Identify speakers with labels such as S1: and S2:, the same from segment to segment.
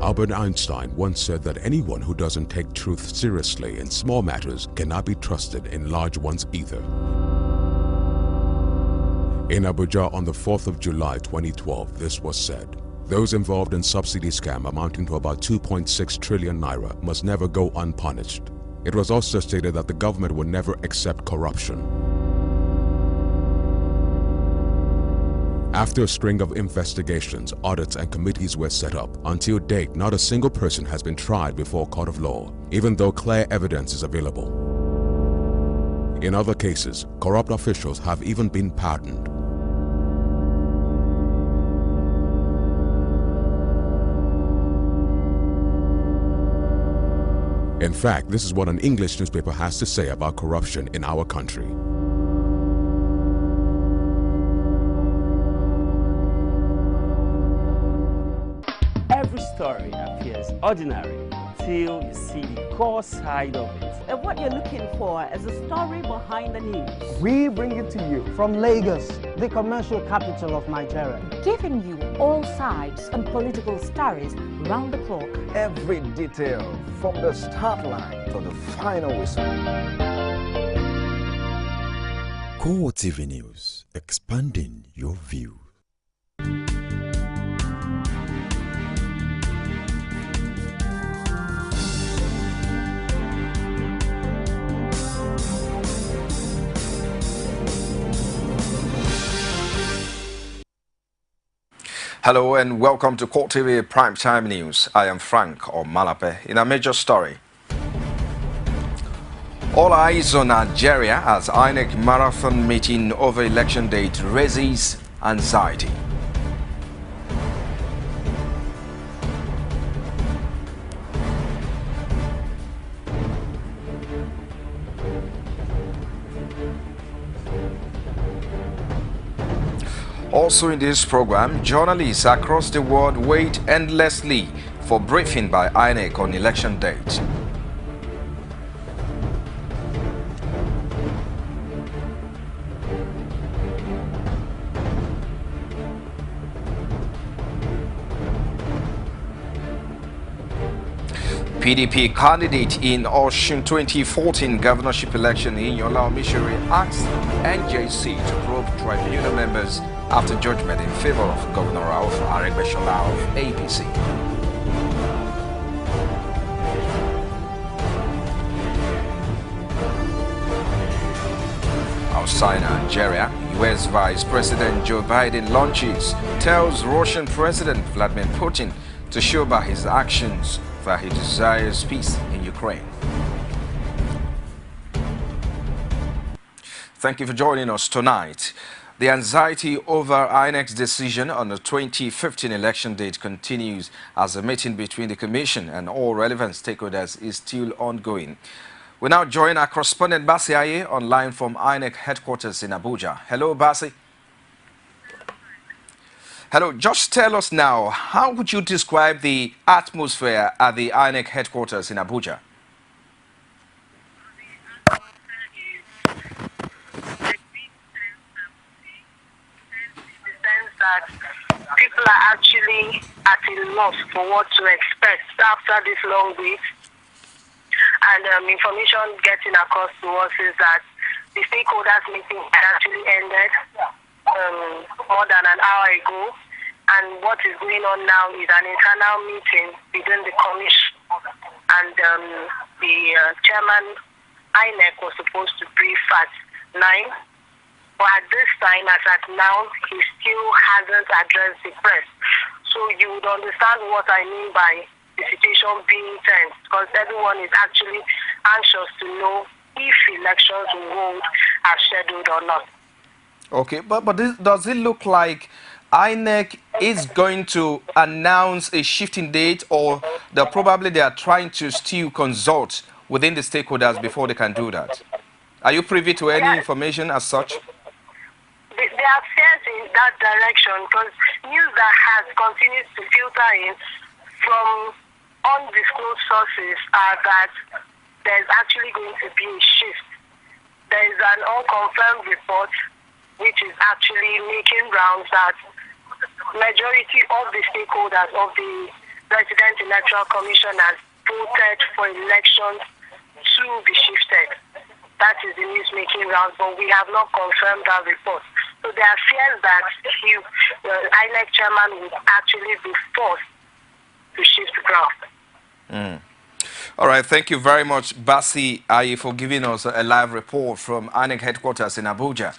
S1: Albert Einstein once said that anyone who doesn't take truth seriously in small matters cannot be trusted in large ones either. In Abuja on the 4th of July 2012, this was said. Those involved in subsidy scam amounting to about 2.6 trillion naira must never go unpunished. It was also stated that the government would never accept corruption. After a string of investigations, audits and committees were set up, until date not a single person has been tried before a court of law, even though clear evidence is available. In other cases, corrupt officials have even been pardoned. In fact, this is what an English newspaper has to say about corruption in our country.
S2: Every story appears ordinary till you see the core side of it.
S3: And what you're looking for is a story behind the news.
S4: We bring it to you from Lagos, the commercial capital of Nigeria.
S5: Giving you all sides and political stories round the clock.
S6: Every detail from the start line to the final whistle.
S7: CoreTV News, expanding your view.
S8: Hello and welcome to CoreTV Primetime News. I am Frank Omalape. In a major story, all eyes on Nigeria as INEC marathon meeting over election date raises anxiety. Also in this program, journalists across the world wait endlessly for briefing by INEC on election date. PDP candidate in Osun 2014 governorship election in Yola Omishiri asked NJC to probe tribunal members after judgment in favor of Governor Rauf Aregbesola of APC. Outside Nigeria, US Vice President Joe Biden launches, tells Russian President Vladimir Putin to show by his actions that he desires peace in Ukraine. Thank you for joining us tonight. The anxiety over INEC's decision on the 2015 election date continues as the meeting between the Commission and all relevant stakeholders is still ongoing. We now join our correspondent Basi Aye online from INEC headquarters in Abuja. Hello, Basi. Hello, just tell us now, how would you describe the atmosphere at the INEC headquarters in Abuja?
S9: People are actually at a loss for what to expect after this long wait. And information getting across to us is that the stakeholders meeting had actually ended more than an hour ago. And what is going on now is an internal meeting within the commission. And the chairman, INEC, was supposed to brief at 9. But at this time, as at now, he still hasn't addressed the press. So you would understand what I mean by the situation being tense, because everyone is actually anxious to know if elections will hold as scheduled or not.
S8: Okay, but does it look like INEC is going to announce a shifting date, or probably they are trying to still consult within the stakeholders before they can do that? Are you privy to any information as such?
S9: They are fears in that direction, because news that has continued to filter in from undisclosed sources are that there's actually going to be a shift. There is an unconfirmed report which is actually making rounds that majority of the stakeholders of the President Electoral Commission has voted for elections to be shifted. That is the news making rounds, but we have not confirmed that report. So there are fears that the INEC chairman would actually be forced to shift ground.
S8: All right, thank you very much, Basi Aye, for giving us a live report from INEC headquarters in Abuja.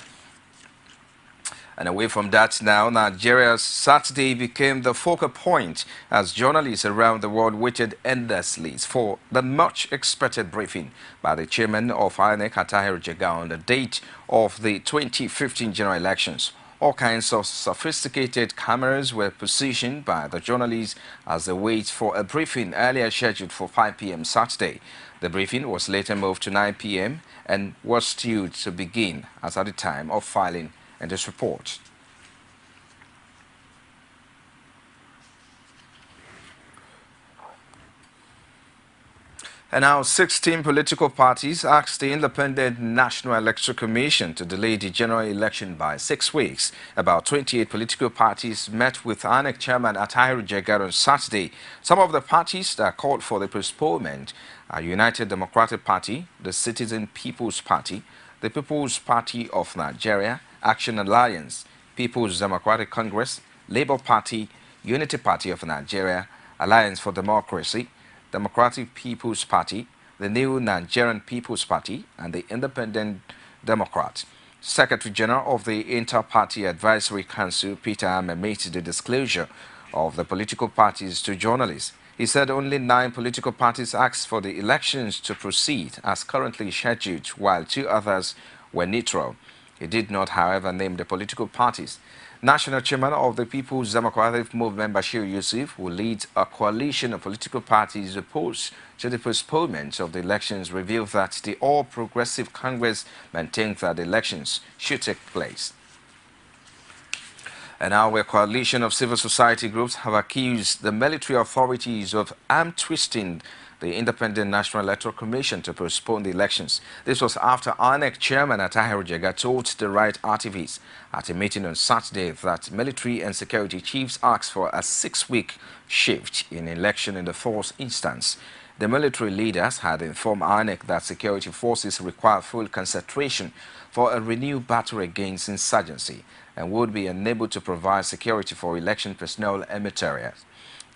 S8: And away from that now, Nigeria's Saturday became the focal point as journalists around the world waited endlessly for the much-expected briefing by the chairman of INEC, Atahiru Jega, on the date of the 2015 general elections. All kinds of sophisticated cameras were positioned by the journalists as they wait for a briefing earlier scheduled for 5 p.m. Saturday. The briefing was later moved to 9 p.m. and was due to begin as at the time of filing in this report. And now 16 political parties asked the Independent National Electoral Commission to delay the general election by 6 weeks. About 28 political parties met with INEC Chairman Atahiru Jega on Saturday. Some of the parties that called for the postponement are United Democratic Party, the Citizen People's Party, the People's Party of Nigeria, Action Alliance, People's Democratic Congress, Labour Party, Unity Party of Nigeria, Alliance for Democracy, Democratic People's Party, the New Nigerian People's Party, and the Independent Democrat. Secretary General of the Inter-Party Advisory Council, Peter Ame, made the disclosure of the political parties to journalists. He said only 9 political parties asked for the elections to proceed as currently scheduled, while 2 others were neutral. He did not, however, name the political parties. National Chairman of the People's Democratic Movement, Bashir Yusuf, will lead a coalition of political parties opposed to the postponement of the elections, revealed that the All Progressive Congress maintains that the elections should take place. And now a coalition of civil society groups have accused the military authorities of arm-twisting the Independent National Electoral Commission to postpone the elections. This was after INEC Chairman Atahiru Jega told the right activists at a meeting on Saturday that military and security chiefs asked for a 6-week shift in election in the first instance. The military leaders had informed INEC that security forces require full concentration for a renewed battle against insurgency and would be unable to provide security for election personnel and materials.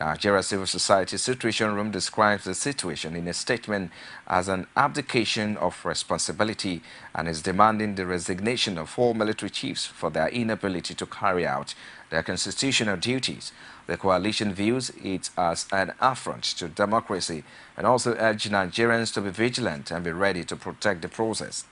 S8: Nigeria Civil Society Situation Room describes the situation in a statement as an abdication of responsibility and is demanding the resignation of 4 military chiefs for their inability to carry out their constitutional duties. The coalition views it as an affront to democracy and also urge Nigerians to be vigilant and be ready to protect the process.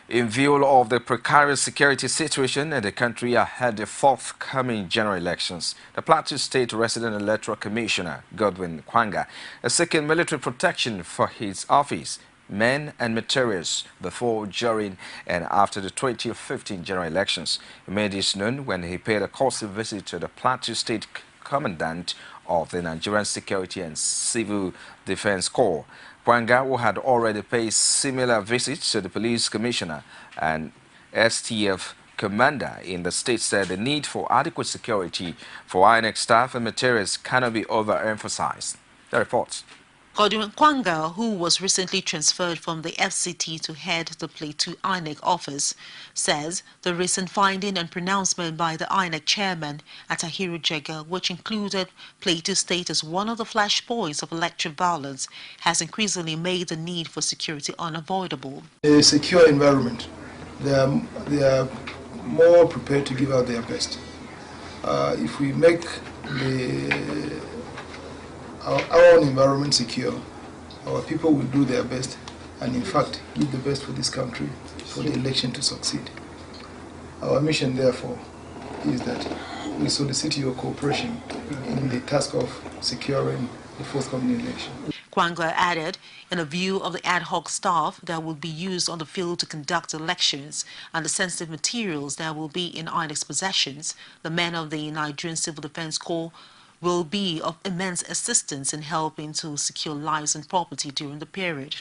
S8: In view of the precarious security situation in the country ahead of the forthcoming general elections, the Plateau State Resident Electoral Commissioner, Godwin Kwanga, is seeking military protection for his office, men and materials before, during and after the 2015 general elections. He made this known when he paid a courtesy visit to the Plateau State Commandant of the Nigerian Security and Civil Defense Corps. Kwanga, who had already paid similar visits to the police commissioner and STF commander in the state, said the need for adequate security for INEC staff and materials cannot be overemphasized. The reports.
S10: Godwin Kwanga, who was recently transferred from the FCT to head the Plateau INEC office, says the recent finding and pronouncement by the INEC chairman, Atahiru Jega, which included Plateau State as one of the flashpoints of electoral violence, has increasingly made the need for security unavoidable.
S11: A secure environment, they are more prepared to give out their best. If we make our own environment secure, our people will do their best and in fact give the best for this country for the election to succeed. Our mission therefore is that we solicit your cooperation in the task of securing the forthcoming election.
S10: Kwanga added, in a view of the ad hoc staff that will be used on the field to conduct elections and the sensitive materials that will be in INEC's possessions, the men of the Nigerian Civil Defense Corps will be of immense assistance in helping to secure lives and property during the period.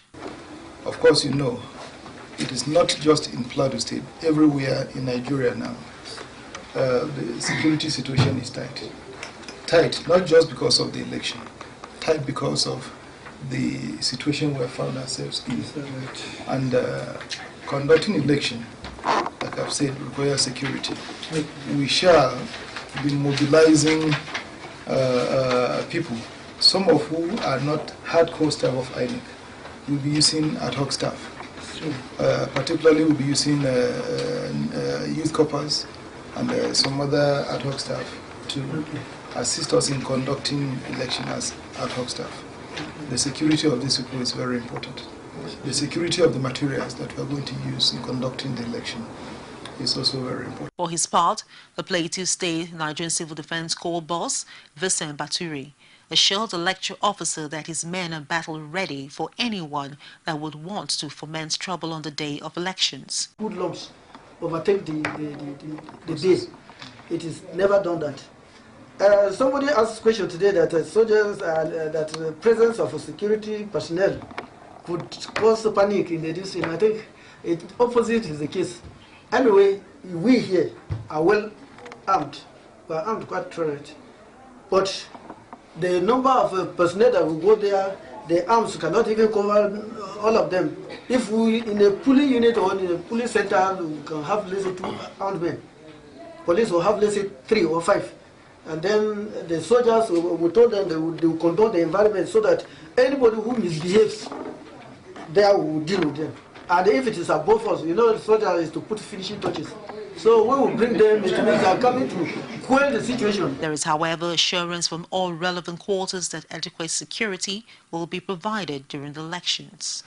S11: Of course, you know, it is not just in Plateau State. Everywhere in Nigeria now, the security situation is tight. tight, not just because of the election, tight because of the situation we found ourselves in. And conducting election, like I've said, requires security. We shall be mobilizing people, some of who are not hardcore staff of INEC. We'll be using ad hoc staff. Particularly, we'll be using youth corpers and some other ad hoc staff to assist us in conducting election as ad hoc staff. The security of these people is very important. The security of the materials that we are going to use in conducting the election is also very important.
S10: For his part, the Plateau State Nigerian Civil Defense Corps boss, Vincent Baturi, assured the lecture officer that his men are battle-ready for anyone that would want to foment trouble on the day of elections.
S12: Hoodlums overtake the day. It is never done that. Somebody asked a question today that soldiers, that the presence of a security personnel could cause panic in the district. I think it opposite is the case. Anyway, we here are well armed. We are armed quite thoroughly. But the number of personnel that will go there, the arms cannot even cover all of them. If we, in a police unit or in a police center, we can have, let's say, 2 armed men. Police will have, let's say, 3 or 5. And then the soldiers, we told them they will control the environment so that anybody who misbehaves, there will deal with them. And if it is above us, you know, the soldier is to put finishing touches. So we will bring them, it means they are coming to quell the situation.
S10: There is, however, assurance from all relevant quarters that adequate security will be provided during the elections.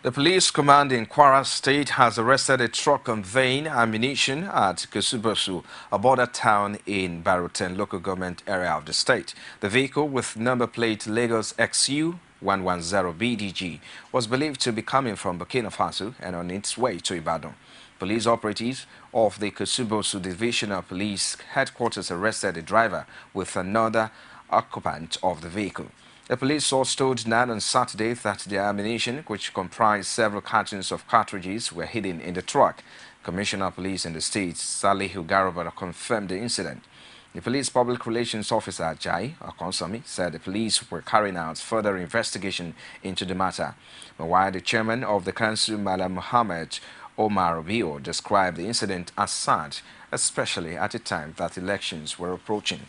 S8: The police command in Kwara State has arrested a truck conveying ammunition at Kesubosu, a border town in Baruten local government area of the state. The vehicle, with number plate Lagos XU 110 BDG, was believed to be coming from Burkina Faso and on its way to Ibadan. Police operatives of the Kesubosu Divisional Police Headquarters arrested the driver with another occupant of the vehicle. The police source told NAN on Saturday that the ammunition, which comprised several cartons of cartridges, were hidden in the truck. Commissioner of Police in the state, Salihu Garaba, confirmed the incident. The police public relations officer, Jai Akonsami, said the police were carrying out further investigation into the matter. Meanwhile, the chairman of the council, Malam Mohammed Omar Obio, described the incident as sad, especially at a time that elections were approaching.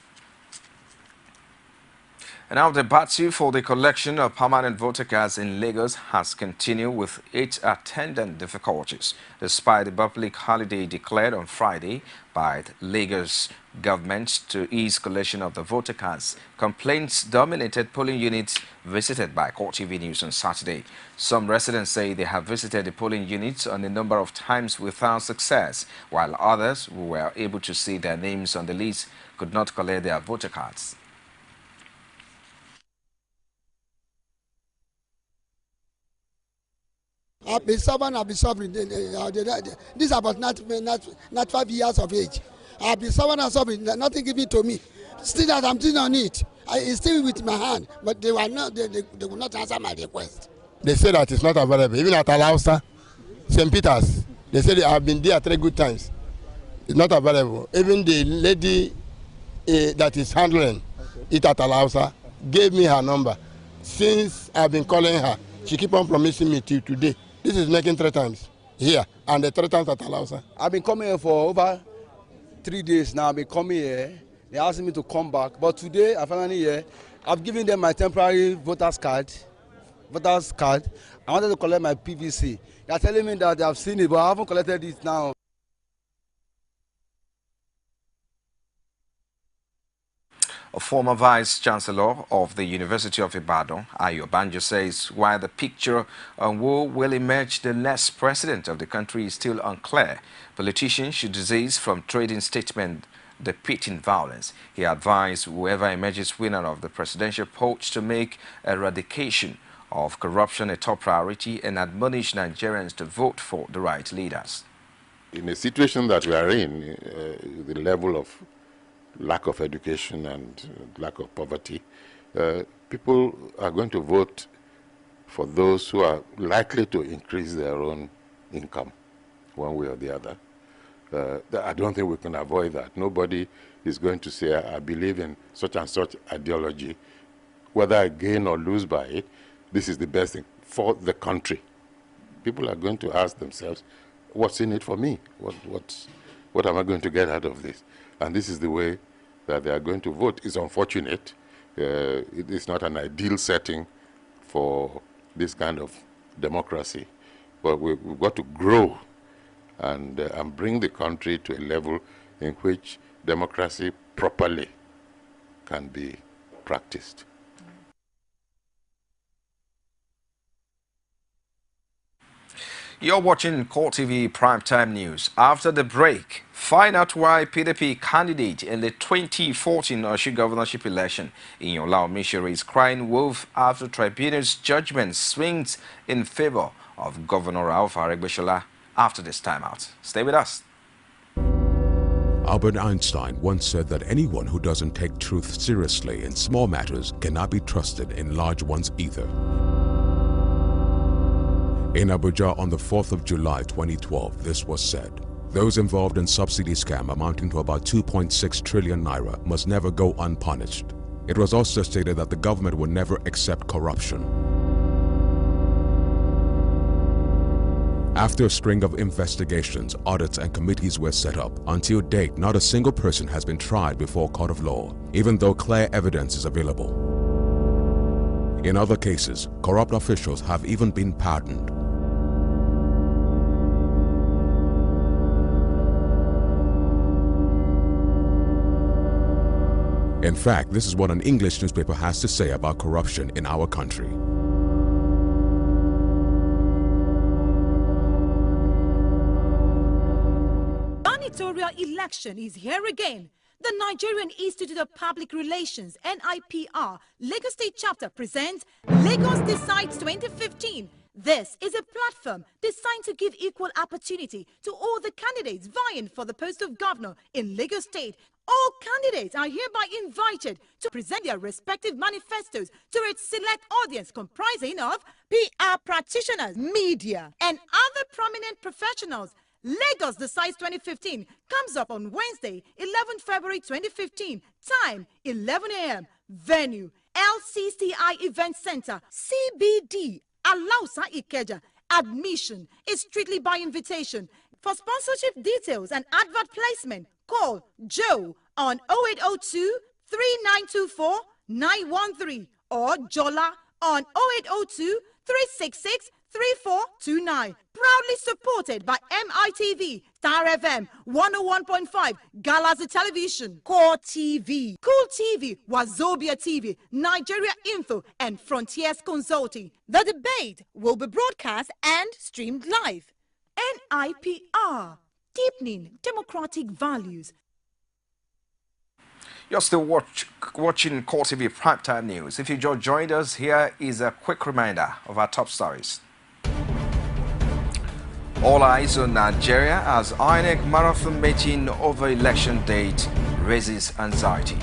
S8: And now the battle for the collection of permanent voter cards in Lagos has continued with its attendant difficulties. Despite the public holiday declared on Friday by the Lagos government to ease collection of the voter cards, complaints dominated polling units visited by CoreTV News on Saturday. Some residents say they have visited the polling units on a number of times without success, while others who were able to see their names on the list could not collect their voter cards.
S13: I've been suffering. This is about not 5 years of age. I've been suffering, nothing given to me. Still that I'm still on it. It's still with my hand, but they will not answer my request.
S14: They say that it's not available. Even at Alausa, St. Peter's, they say I've been there 3 good times. It's not available. Even the lady that is handling it at Alausa gave me her number. Since I've been calling her, she keep on promising me till today. This is making 3 times here and the 3 times at Alausa.
S15: I've been coming here for over 3 days now. I've been coming here. They asked me to come back, but today I finally here. I've given them my temporary voters card. I wanted to collect my PVC. They are telling me that they have seen it, but I haven't collected it now.
S8: A former Vice-Chancellor of the University of Ibadan, Ayo Banjo, says while the picture on who will emerge the next president of the country is still unclear, politicians should desist from trading statements depicting violence. He advised whoever emerges winner of the presidential post to make eradication of corruption a top priority and admonish Nigerians to vote for the right leaders.
S16: In a situation that we are in, the level of lack of education and lack of poverty, people are going to vote for those who are likely to increase their own income one way or the other. I don't think we can avoid that. Nobody is going to say, I believe in such and such ideology, whether I gain or lose by it, this is the best thing for the country. People are going to ask themselves, what's in it for me? What am I going to get out of this? And this is the way that they are going to vote. It's unfortunate. It is not an ideal setting for this kind of democracy. But we've got to grow and bring the country to a level in which democracy properly can be practiced.
S8: You're watching CoreTV Primetime News. After the break, find out why PDP candidate in the 2014 Osun governorship election in Yola Omishore is crying wolf after tribunal's judgment swings in favor of Governor Alpha Aregbesola after this timeout. Stay with us.
S1: Albert Einstein once said that anyone who doesn't take truth seriously in small matters cannot be trusted in large ones either. In Abuja on the 4th of July 2012, this was said. Those involved in subsidy scam amounting to about 2.6 trillion naira must never go unpunished. It was also stated that the government would never accept corruption. After a string of investigations, audits and committees were set up, until date not a single person has been tried before a court of law, even though clear evidence is available. In other cases, corrupt officials have even been pardoned. In fact, this is what an English newspaper has to say about corruption in our country.
S17: Gubernatorial election is here again. The Nigerian Institute of Public Relations, NIPR, Lagos State Chapter presents Lagos Decides 2015. This is a platform designed to give equal opportunity to all the candidates vying for the post of governor in Lagos State. All candidates are hereby invited to present their respective manifestos to its select audience comprising of PR practitioners, media, and other prominent professionals. Lagos Decides 2015 comes up on Wednesday, 11 February 2015. Time, 11 a.m. Venue, LCCI Event Center, CBD, Alausa Ikeja. Admission is strictly by invitation. For sponsorship details and advert placement, call Joe on 0802 3924 913 or Jola on 0802 366 3429. Proudly supported by MITV, Star FM 101.5, Galaxy Television, CoreTV, Cool TV, Wazobia TV, Nigeria Info, and Frontiers Consulting. The debate will be broadcast and streamed live. NIPR, deepening democratic values.
S8: You're still watching CoreTV Primetime News. If you just joined us, here is a quick reminder of our top stories. All eyes on Nigeria as INEC marathon meeting over election date raises anxiety.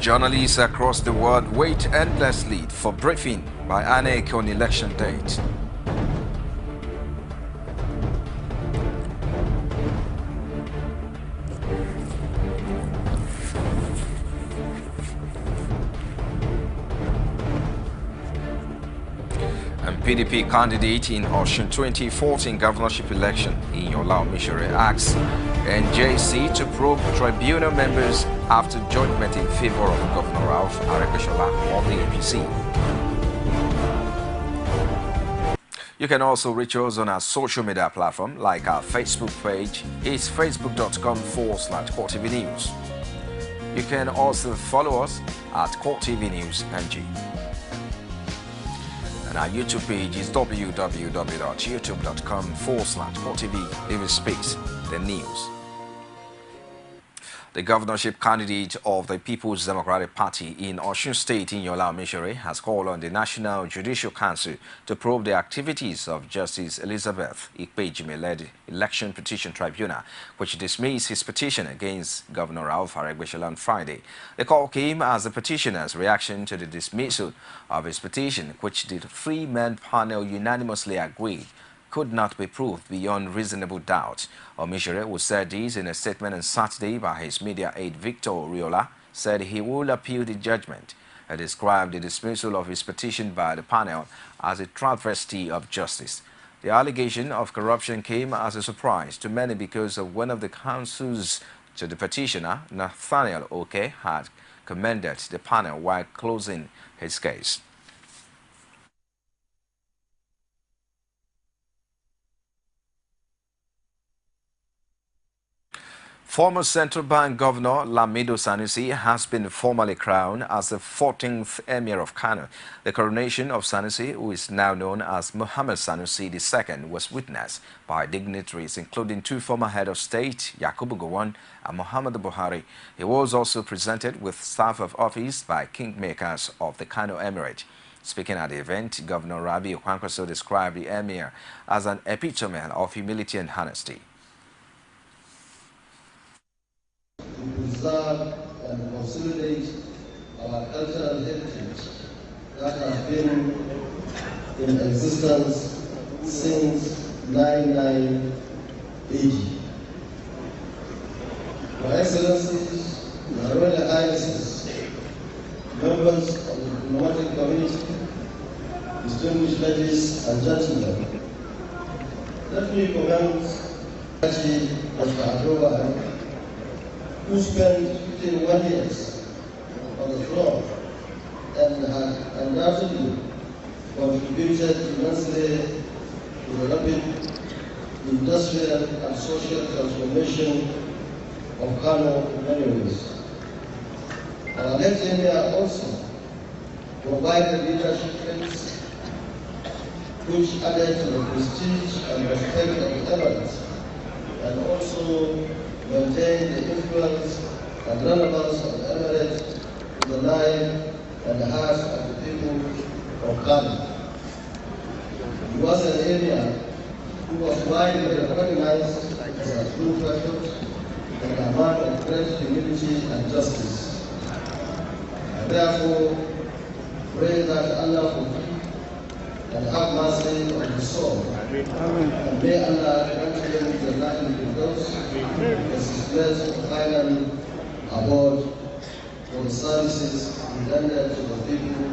S8: Journalists across the world wait endlessly for briefing by INEC on election date. And PDP candidate in Osun 2014 governorship election in Yola Omishore asks NJC to probe tribunal members after judgment in favor of Governor Alpha Aregbesola of the APC. You can also reach us on our social media platform, like our Facebook page. It's facebook.com/CoreTV News. You can also follow us at CoreTV News NG. And our YouTube page is www.youtube.com/CoreTV, even space, the news. The governorship candidate of the People's Democratic Party in Osun State, Inyola Omisore, has called on the National Judicial Council to probe the activities of Justice Elizabeth Ikpejime-led Election Petition Tribunal, which dismissed his petition against Governor Ralph Aregbesola on Friday. The call came as the petitioner's reaction to the dismissal of his petition, which the three-man panel unanimously agreed could not be proved beyond reasonable doubt. Omisore, who said this in a statement on Saturday by his media aide Victor Oriola, said he will appeal the judgment. He described the dismissal of his petition by the panel as a travesty of justice. The allegation of corruption came as a surprise to many because of one of the counsels to the petitioner, Nathaniel Oke, had commended the panel while closing his case. Former Central Bank Governor Lamido Sanusi has been formally crowned as the 14th Emir of Kano. The coronation of Sanusi, who is now known as Muhammad Sanusi II, was witnessed by dignitaries including two former head of state, Yakubu Gowon and Muhammadu Buhari. He was also presented with staff of office by kingmakers of the Kano Emirate. Speaking at the event, Governor Rabi Okwankwaso described the Emir as an epitome of humility and honesty.
S18: Preserve and consolidate our cultural heritage that has been in existence since 99 AD. Your Excellencies, Your Royal Highnesses, members of the diplomatic community, distinguished ladies and gentlemen, let me commence Dr. Adoba, who spent 51 years on the throne and had undoubtedly contributed immensely to the rapid industrial and social transformation of Kano in many ways. Our late Emir also provided leadership traits which added to the prestige and respect of the Emirates and also maintain the influence and relevance of the Emirate in the life and the hearts of the people of Kano. He was an area who was widely recognized as a true patriot and a man of great humility and justice. I therefore pray that Allah forgive and have mercy on his soul. And may Allah grant him the life of those as his blessed final award for the services rendered to the people.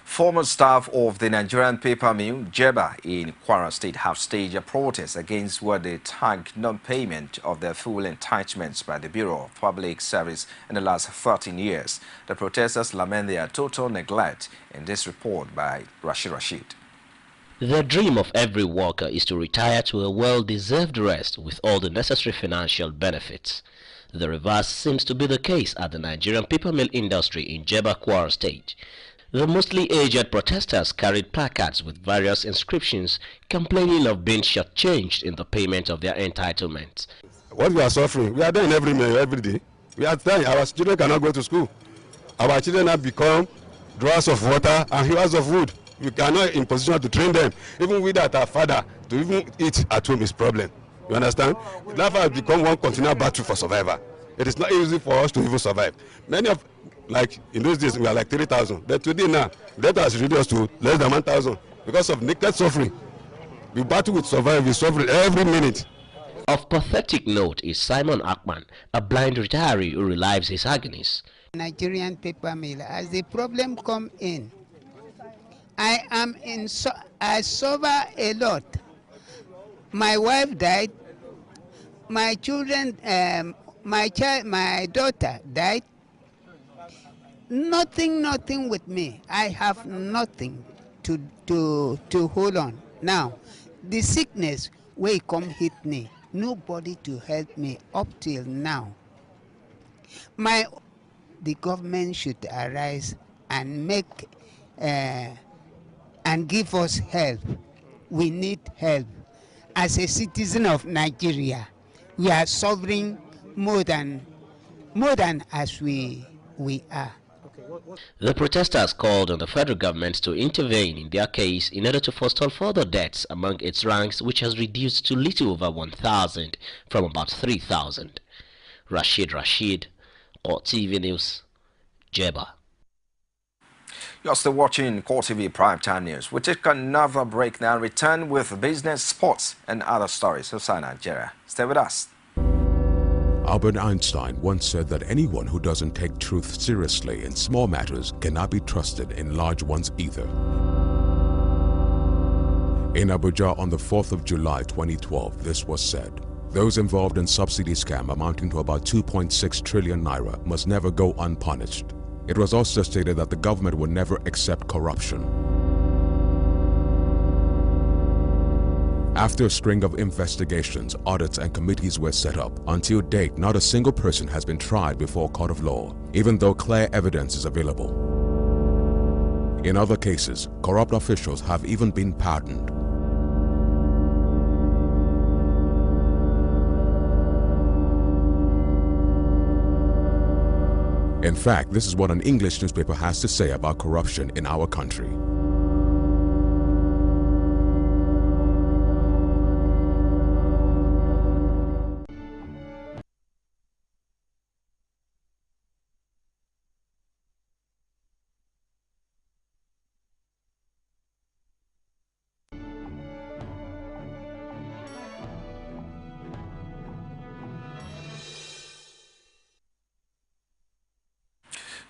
S8: Former staff of the Nigerian paper mill, Jeba, in Kwara State have staged a protest against what they tag non-payment of their full entitlements by the Bureau of Public Service in the last 13 years. The protesters lament their total neglect in this report by Rashid.
S19: The dream of every worker is to retire to a well-deserved rest with all the necessary financial benefits. The reverse seems to be the case at the Nigerian paper mill industry in Jeba, Kwara State. The mostly aged protesters carried placards with various inscriptions complaining of being shortchanged in the payment of their entitlements.
S14: What we are suffering, we are there in every day. We are there, our children cannot go to school. Our children have become drawers of water and hewers of wood. We cannot in position to train them. Even we that are father, to even eat at home is problem. You understand? Life has become one continual battle for survival. It is not easy for us to even survive. Many of, like in those days, we are like 3,000. But today now, that has reduced to less than 1,000 because of naked suffering. We battle with survival, we suffer every minute.
S19: Of pathetic note is Simon Akman, a blind retiree who relives his agonies.
S20: Nigerian paper mill, as the problem come in, I suffer a lot. My wife died. My children, my daughter died. Nothing with me. I have nothing to hold on. Now, the sickness will come hit me. Nobody to help me up till now. The government should arise and make and give us help. We need help. As a citizen of Nigeria, We are suffering more than as we are.
S19: The protesters called on the federal government to intervene in their case in order to forestall further deaths among its ranks, which has reduced to little over 1,000 from about 3,000. Rashid, CoreTV News, Jeba.
S8: You're still watching CoreTV Primetime News. We'll take another break now and return with business, sports, and other stories outside Nigeria. Stay with us.
S1: Albert Einstein once said that anyone who doesn't take truth seriously in small matters cannot be trusted in large ones either. In Abuja on the 4th of July 2012, this was said. Those involved in subsidy scam amounting to about 2.6 trillion naira must never go unpunished. It was also stated that the government would never accept corruption. After a string of investigations, audits and committees were set up. Until date, not a single person has been tried before a court of law, even though clear evidence is available. In other cases, corrupt officials have even been pardoned. In fact, this is what an English newspaper has to say about corruption in our country.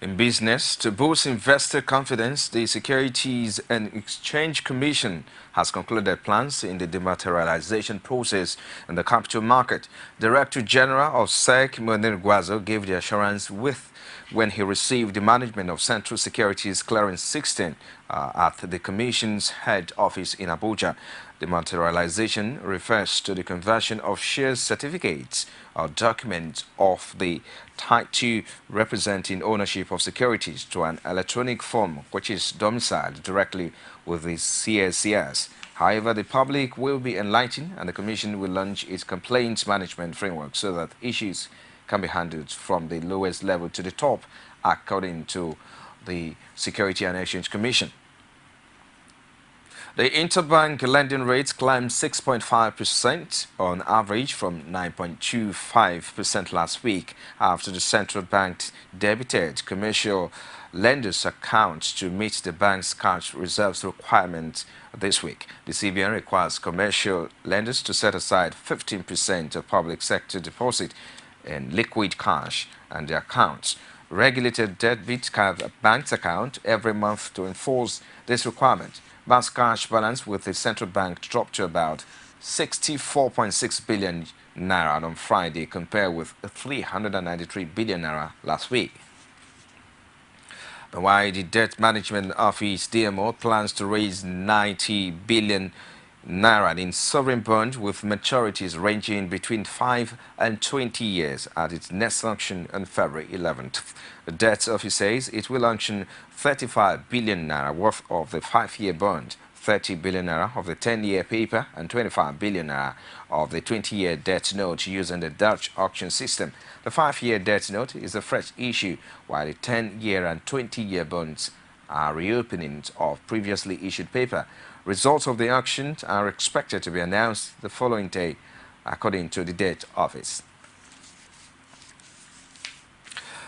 S8: In business, to boost investor confidence, the Securities and Exchange Commission has concluded plans in the dematerialization process in the capital market. Director General of SEC, Munir Gwazo, gave the assurance when he received the management of Central Securities Clearance 16 at the Commission's head office in Abuja. Dematerialization refers to the conversion of shares certificates or documents of the Type 2 representing ownership of securities to an electronic form which is domiciled directly with the CSCS. However, the public will be enlightened and the Commission will launch its complaints management framework so that issues can be handled from the lowest level to the top, according to the Securities and Exchange Commission. The interbank lending rates climbed 6.5% on average from 9.25% last week after the central bank debited commercial lenders' accounts to meet the bank's cash reserves requirement this week. The CBN requires commercial lenders to set aside 15% of public sector deposit in liquid cash and their accounts. Regulated debit bank's account every month to enforce this requirement. Bank's cash balance with the central bank dropped to about 64.6 billion naira on Friday, compared with 393 billion naira last week. While the Debt Management Office DMO plans to raise 90 billion naira in sovereign bonds with maturities ranging between 5 and 20 years at its next auction on February 11th. The Debt Office says it will auction 35 billion naira worth of the 5-year bond, 30 billion naira of the 10-year paper, and 25 billion naira of the 20-year debt note using the Dutch auction system. The 5-year debt note is a fresh issue, while the 10-year and 20-year bonds are reopenings of previously issued paper. Results of the auction are expected to be announced the following day, according to the Debt Office.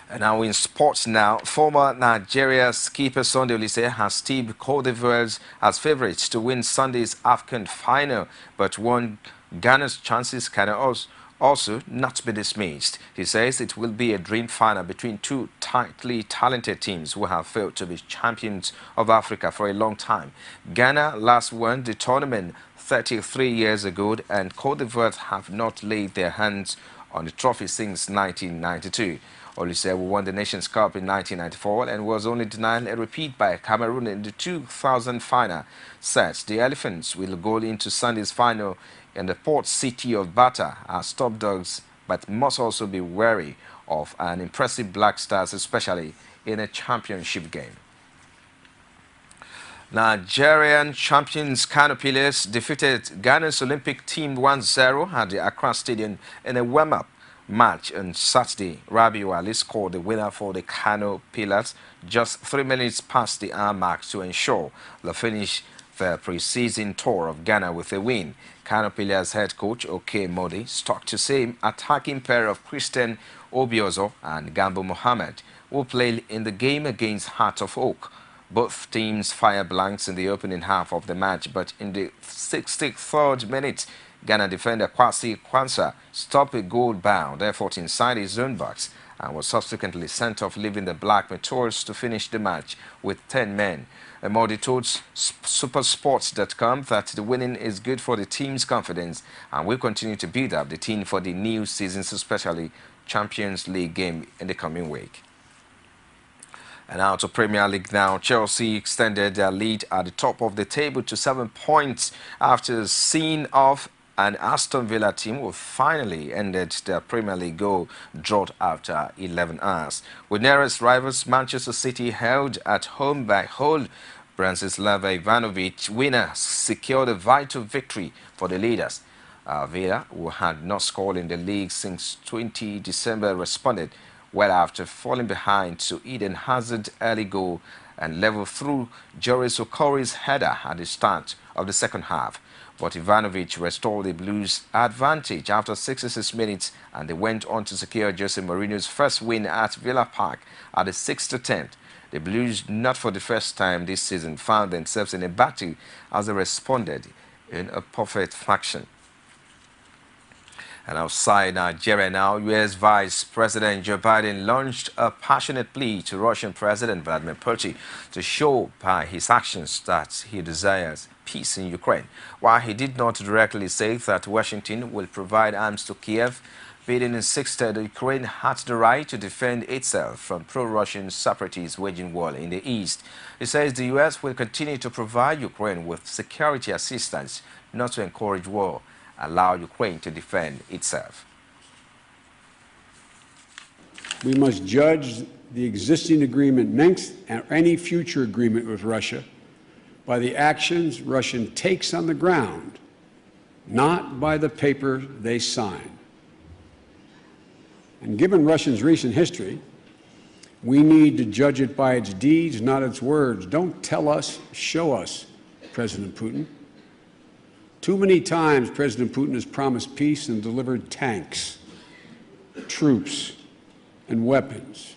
S8: And now in sports now, former Nigeria skipper Sunday Oliseh has tipped Côte d'Ivoire as favourites to win Sunday's AFCON final, but warned Ghana's chances can also not be dismissed. He says it will be a dream final between two tightly talented teams who have failed to be champions of Africa for a long time. Ghana last won the tournament 33 years ago, and Côte d'Ivoire have not laid their hands on the trophy since 1992. Oliseh, who won the Nations Cup in 1994 and was only denied a repeat by Cameroon in the 2000 final, said the Elephants will go into Sunday's final in the port city of Bata as top dogs, but must also be wary of an impressive Black Stars, especially in a championship game. Nigerian champions Kano Pillars defeated Ghana's Olympic team 1-0 at the Accra Stadium in a warm-up match on Saturday. Rabiu Ali scored the winner for the Kano Pillars just 3 minutes past the hour mark to ensure the finish the pre-season tour of Ghana with a win. Kano Pillars head coach Oke Modi stuck to same attacking pair of Christian Obiozo and Gambo Mohammed, who played in the game against Heart of Oak. Both teams fired blanks in the opening half of the match, but in the 63rd minute, Ghana defender Kwasi Kwanzaa stopped a goal-bound effort inside his own box and was subsequently sent off, leaving the Black Meteors to finish the match with 10 men. Modi told Supersports.com that the winning is good for the team's confidence and will continue to build up the team for the new seasons, especially Champions League game in the coming week. And now to Premier League now. Chelsea extended their lead at the top of the table to 7 points after seeing off an Aston Villa team who finally ended their Premier League goal drought after 11 hours. With nearest rivals Manchester City held at home by Hull, Branislav Ivanovic winner secured a vital victory for the leaders. Villa, who had not scored in the league since 20 December, responded well after falling behind to Eden Hazard's early goal and level through Joris Okori's header at the start of the second half. But Ivanovic restored the Blues' advantage after 66 minutes, and they went on to secure Jose Mourinho's first win at Villa Park at the 6th attempt. The Blues, not for the first time this season, found themselves in a battle as they responded in a perfect fashion. And outside Nigeria now, U.S. Vice President Joe Biden launched a passionate plea to Russian President Vladimir Putin to show by his actions that he desires peace in Ukraine. While he did not directly say that Washington will provide arms to Kiev, Biden insisted Ukraine had the right to defend itself from pro-Russian separatists waging war in the east. He says the U.S. will continue to provide Ukraine with security assistance, not to encourage war, allow Ukraine to defend itself.
S21: We must judge the existing agreement next and any future agreement with Russia by the actions Russia takes on the ground, not by the paper they sign. And given Russia's recent history, we need to judge it by its deeds, not its words. Don't tell us, show us, President Putin. Too many times President Putin has promised peace and delivered tanks, troops, and weapons.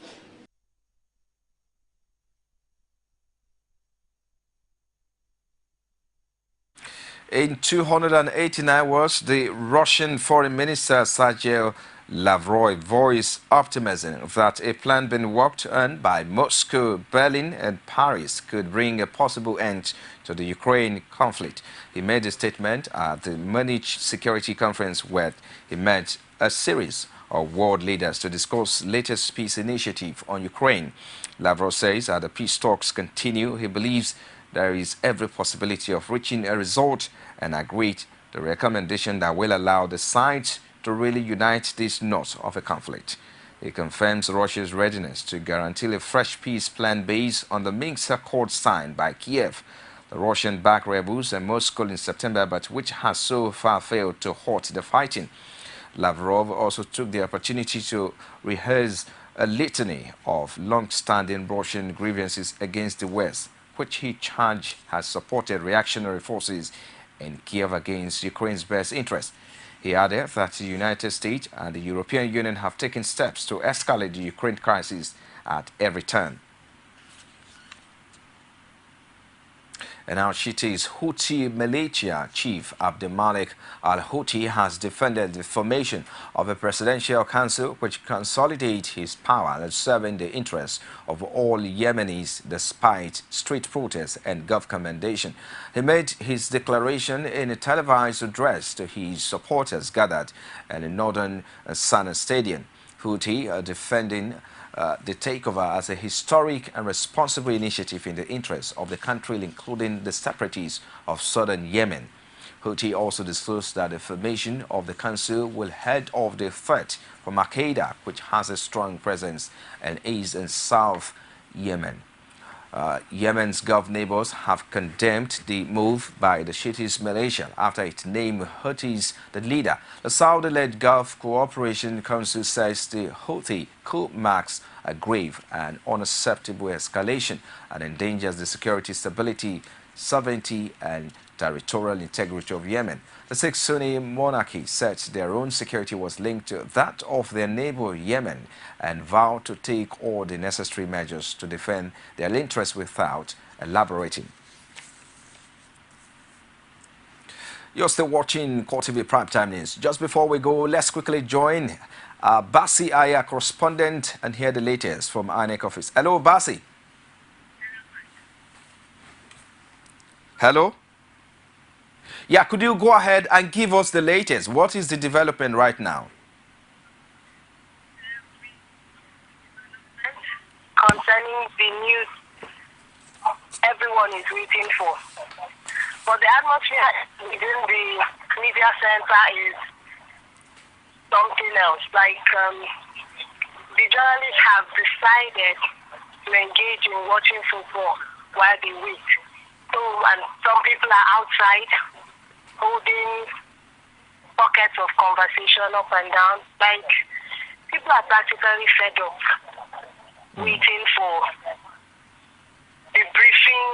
S8: In 289 words, the Russian Foreign Minister Sergei Lavrov voiced optimism that a plan being worked on by Moscow, Berlin, and Paris could bring a possible end to the Ukraine conflict. He made a statement at the Munich Security Conference where he met a series of world leaders to discuss latest peace initiative on Ukraine. Lavrov says that the peace talks continue. He believes there is every possibility of reaching a result and agreed the recommendation that will allow the sides to really unite this knot of a conflict. He confirms Russia's readiness to guarantee a fresh peace plan based on the Minsk Accord signed by Kiev, the Russian-backed rebels, and Moscow in September, but which has so far failed to halt the fighting. Lavrov also took the opportunity to rehearse a litany of long-standing Russian grievances against the West, which he charged has supported reactionary forces in Kiev against Ukraine's best interests. He added that the United States and the European Union have taken steps to escalate the Ukraine crisis at every turn. And now Shiiti's Houthi militia chief Abdelmalik al-Houthi has defended the formation of a presidential council which consolidates his power and serving the interests of all Yemenis despite street protests and gov commendation. He made his declaration in a televised address to his supporters gathered in the northern Sana Stadium. Houthi defending the takeover as a historic and responsible initiative in the interests of the country, including the separatists of southern Yemen. Houthi also disclosed that the formation of the council will head off the threat from Al-Qaeda, which has a strong presence in East and South Yemen. Yemen's Gulf neighbors have condemned the move by the Shiites militia after it named Houthis the leader. The Saudi-led Gulf Cooperation Council says the Houthi coup marks a grave and unacceptable escalation and endangers the security, stability, sovereignty and territorial integrity of Yemen. The six Sunni monarchy said their own security was linked to that of their neighbor Yemen and vowed to take all the necessary measures to defend their interests without elaborating. You're still watching CoreTV Primetime News. Just before we go, let's quickly join Basi Aya, correspondent, and hear the latest from INEC office. Hello, Basi. Hello? Yeah, could you go ahead and give us the latest? What is the development right now?
S9: Concerning the news everyone is waiting for. But the atmosphere within the media center is something else. Like the journalists have decided to engage in watching football while they wait. So, and some people are outside holding pockets of conversation up and down. Like, people are practically fed up waiting for the briefing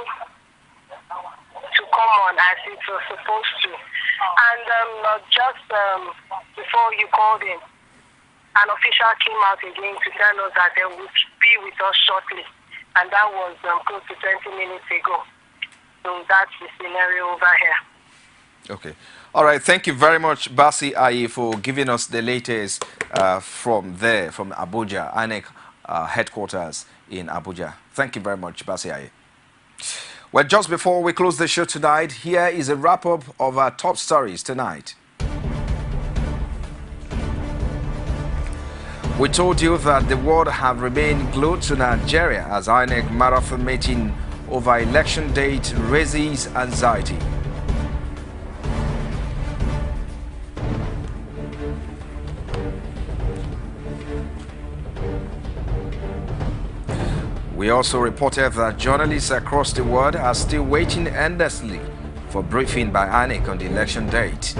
S9: to come on as it was supposed to. And just before you called in, an official came out again to tell us that they would be with us shortly. And that was close to 20 minutes ago. So that's the scenario over here.
S8: Okay. All right. Thank you very much, Basi Aye, for giving us the latest from there, from Abuja, INEC headquarters in Abuja. Thank you very much, Basi Aye. Well, just before we close the show tonight, here is a wrap-up of our top stories tonight. We told you that the world have remained glued to Nigeria as INEC marathon meeting over election date raises anxiety. We also reported that journalists across the world are still waiting endlessly for briefing by INEC on the election date.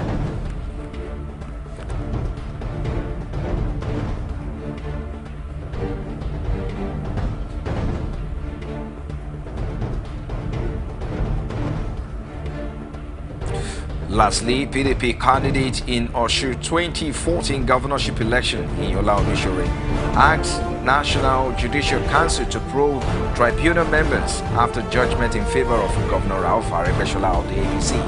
S8: Lastly, PDP candidate in Oshu 2014 governorship election in Yola Onishore asked National Judicial Council to probe tribunal members after judgment in favor of Governor Ralph Aregbesola of the APC.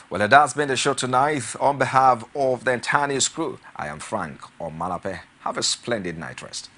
S8: Well, that's been the show tonight. On behalf of the entire news crew, I am Frank Omalape. Have a splendid night rest.